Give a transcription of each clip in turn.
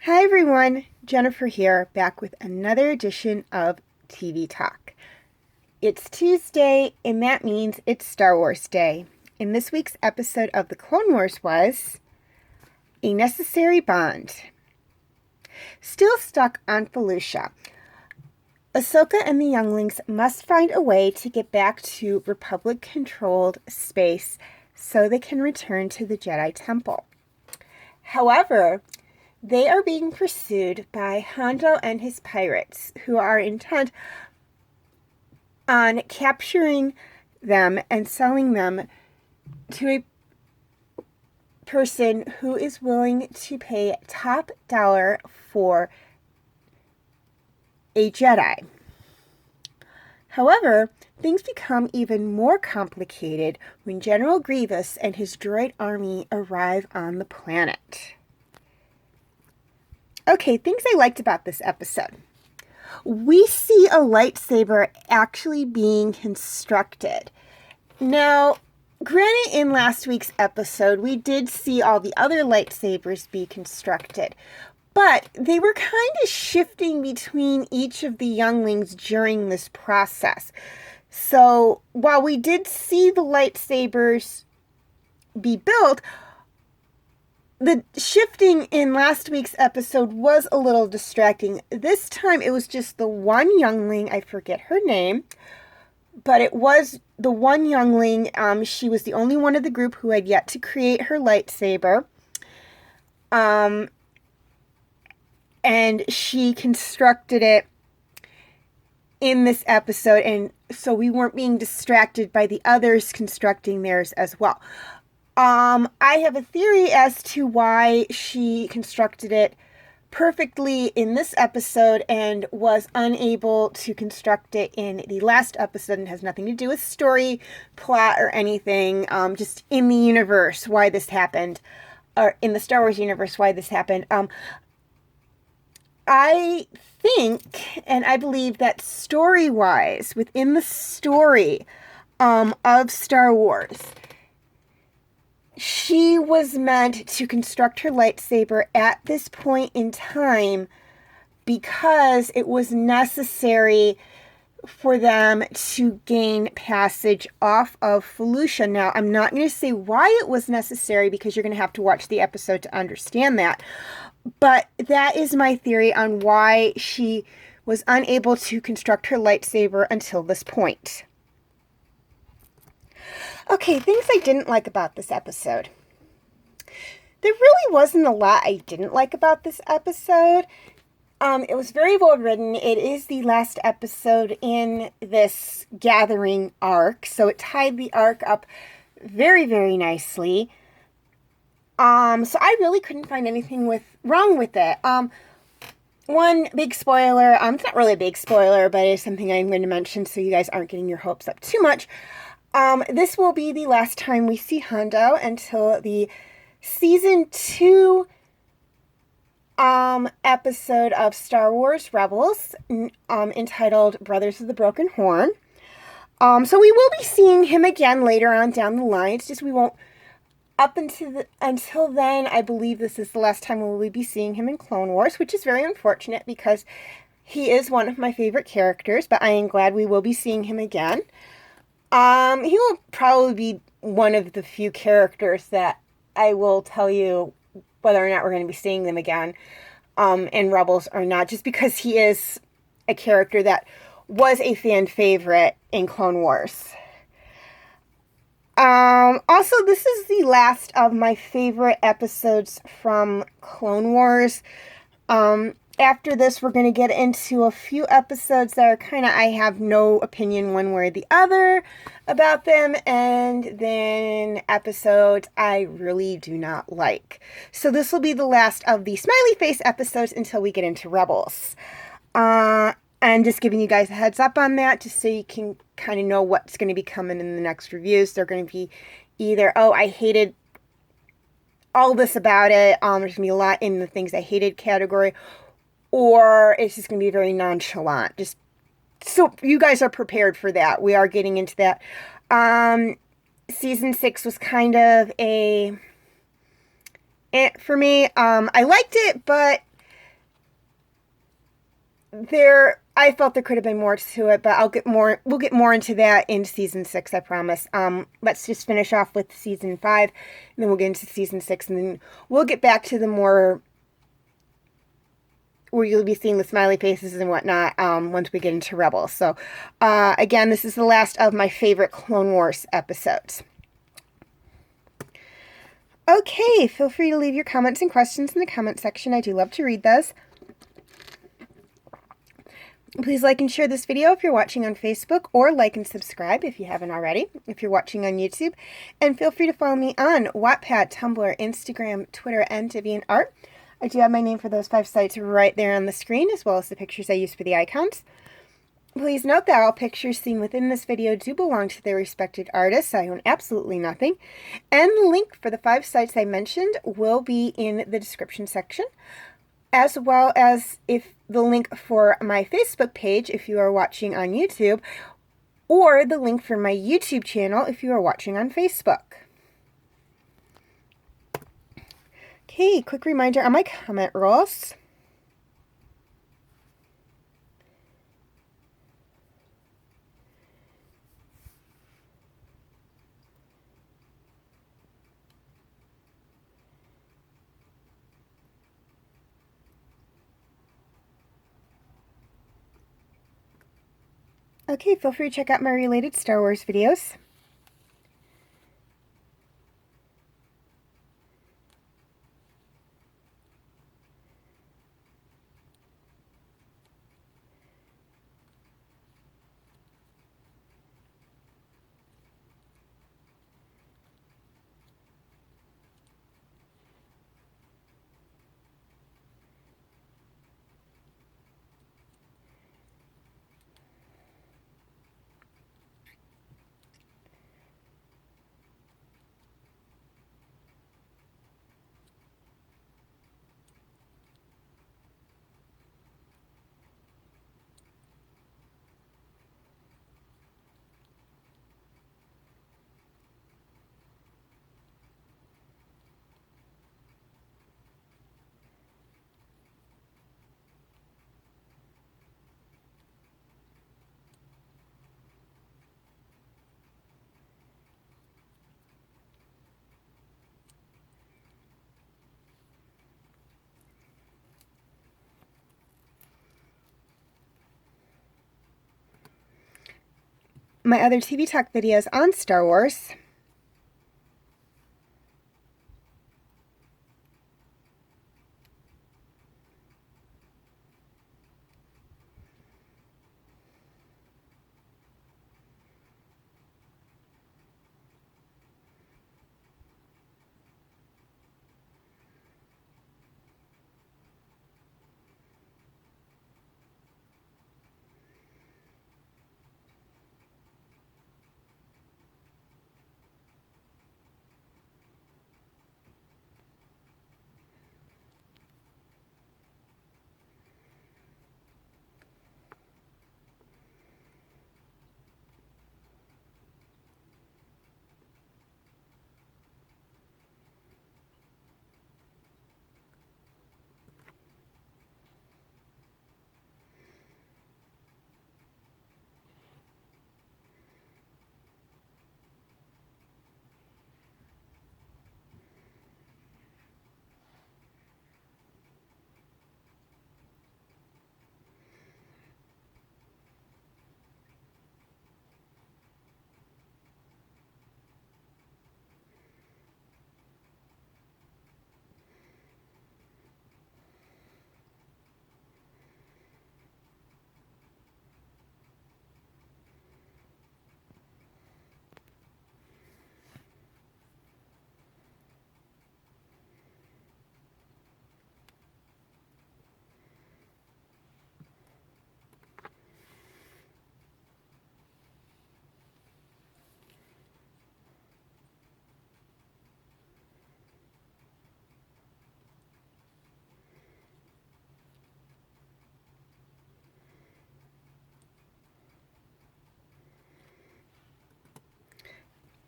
Hi everyone, Jennifer here, back with another edition of TV Talk. It's Tuesday, and that means it's Star Wars Day. And this week's episode of The Clone Wars was A Necessary Bond. Still stuck on Felucia, Ahsoka and the Younglings must find a way to get back to Republic-controlled space so they can return to the Jedi Temple. However, they are being pursued by Hondo and his pirates, who are intent on capturing them and selling them to a person who is willing to pay top dollar for a Jedi. However, things become even more complicated when General Grievous and his droid army arrive on the planet. Okay, things I liked about this episode. We see a lightsaber actually being constructed. Now, granted, in last week's episode, we did see all the other lightsabers be constructed, but they were kind of shifting between each of the younglings during this process. So, while we did see the lightsabers be built, the shifting in last week's episode was a little distracting. This time it was just the one youngling, I forget her name, but it was the one youngling. She was the only one of the group who had yet to create her lightsaber. And she constructed it in this episode, and so we weren't being distracted by the others constructing theirs as well. I have a theory as to why she constructed it perfectly in this episode and was unable to construct it in the last episode, and has nothing to do with story, plot, or anything, just in the universe why this happened, or in the Star Wars universe why this happened. I think, and I believe that story-wise, within the story of Star Wars, she was meant to construct her lightsaber at this point in time because it was necessary for them to gain passage off of Felucia. Now, I'm not going to say why it was necessary because you're going to have to watch the episode to understand that. But that is my theory on why she was unable to construct her lightsaber until this point. Okay, things I didn't like about this episode. There really wasn't a lot I didn't like about this episode. It was very well written. It is the last episode in this gathering arc, so it tied the arc up very, very nicely. So I really couldn't find anything wrong with it. One big spoiler, it's not really a big spoiler, but it's something I'm going to mention so you guys aren't getting your hopes up too much. This will be the last time we see Hondo until the Season 2 episode of Star Wars Rebels, entitled Brothers of the Broken Horn. So we will be seeing him again later on down the line. It's just we won't, until then, I believe this is the last time we will be seeing him in Clone Wars, which is very unfortunate because he is one of my favorite characters, but I am glad we will be seeing him again. He will probably be one of the few characters that I will tell you whether or not we're going to be seeing them again, in Rebels or not, just because he is a character that was a fan favorite in Clone Wars. Also, this is the last of my favorite episodes from Clone Wars. After this, we're going to get into a few episodes that are kind of, I have no opinion one way or the other about them, and then episodes I really do not like. So this will be the last of the smiley face episodes until we get into Rebels. I'm just giving you guys a heads up on that, just so you can kind of know what's going to be coming in the next reviews. They're going to be either, oh, I hated all this about it, there's going to be a lot in the things I hated category, or it's just going to be very nonchalant. Just so you guys are prepared for that. We are getting into that. Season 6 was kind of a for me. I liked it, but I felt there could have been more to it, but we'll get more into that in season 6, I promise. Let's just finish off with season 5, and then we'll get into season 6, and then we'll get back to the more where you'll be seeing the smiley faces and whatnot once we get into Rebels. So, again, this is the last of my favorite Clone Wars episodes. Okay, feel free to leave your comments and questions in the comment section. I do love to read those. Please like and share this video if you're watching on Facebook, or like and subscribe if you haven't already, if you're watching on YouTube. And feel free to follow me on Wattpad, Tumblr, Instagram, Twitter, and DeviantArt. I do have my name for those 5 sites right there on the screen, as well as the pictures I use for the icons. Please note that all pictures seen within this video do belong to their respected artists. I own absolutely nothing. And the link for the 5 sites I mentioned will be in the description section, as well as the link for my Facebook page if you are watching on YouTube, or the link for my YouTube channel if you are watching on Facebook. Okay, quick reminder on my comment rules. Okay, feel free to check out my related Star Wars videos. My other TV Talk videos on Star Wars.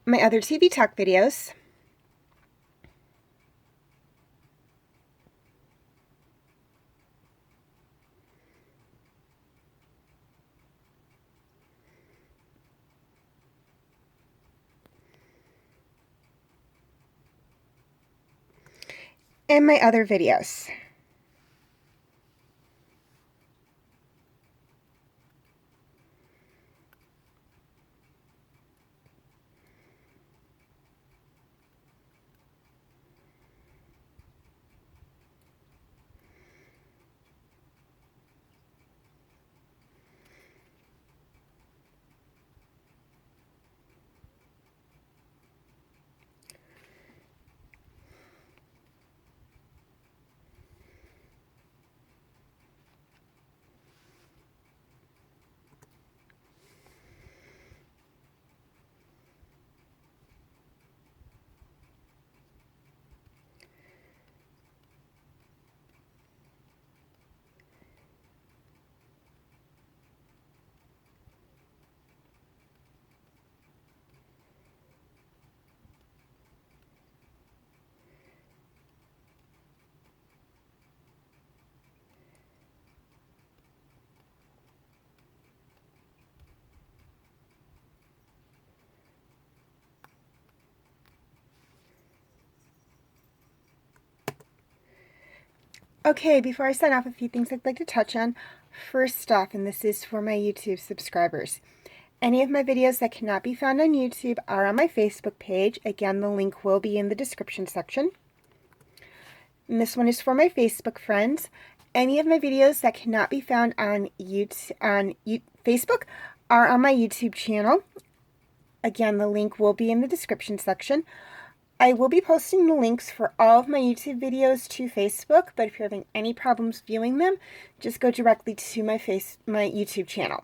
My other TV Talk videos. and my other videos. Okay, before I sign off, a few things I'd like to touch on. First off, and this is for my YouTube subscribers, any of my videos that cannot be found on YouTube are on my Facebook page. Again, the link will be in the description section. And this one is for my Facebook friends. Any of my videos that cannot be found on Facebook are on my YouTube channel. Again, the link will be in the description section. I will be posting the links for all of my YouTube videos to Facebook, but if you're having any problems viewing them, just go directly to my YouTube channel.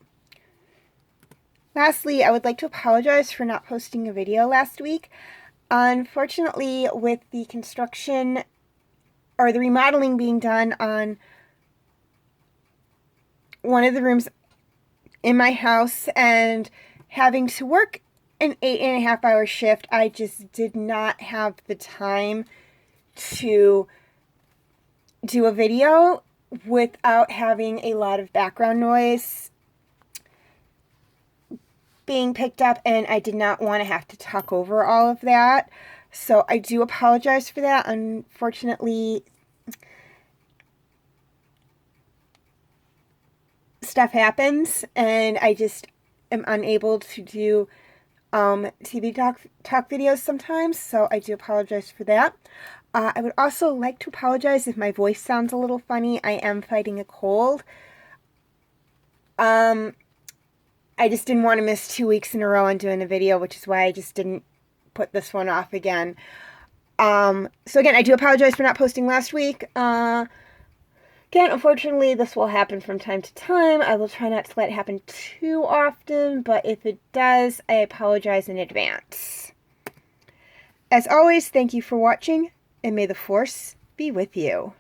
Lastly, I would like to apologize for not posting a video last week. Unfortunately, with the construction or the remodeling being done on one of the rooms in my house and having to work an 8.5-hour shift, I just did not have the time to do a video without having a lot of background noise being picked up, and I did not want to have to talk over all of that. So I do apologize for that. Unfortunately, stuff happens, and I just am unable to do TV talk videos sometimes, so I do apologize for that. I would also like to apologize if my voice sounds a little funny. I am fighting a cold. I just didn't want to miss 2 weeks in a row on doing a video, which is why I just didn't put this one off again. So again, I do apologize for not posting last week. Again, unfortunately, this will happen from time to time. I will try not to let it happen too often, but if it does, I apologize in advance. As always, thank you for watching, and may the Force be with you.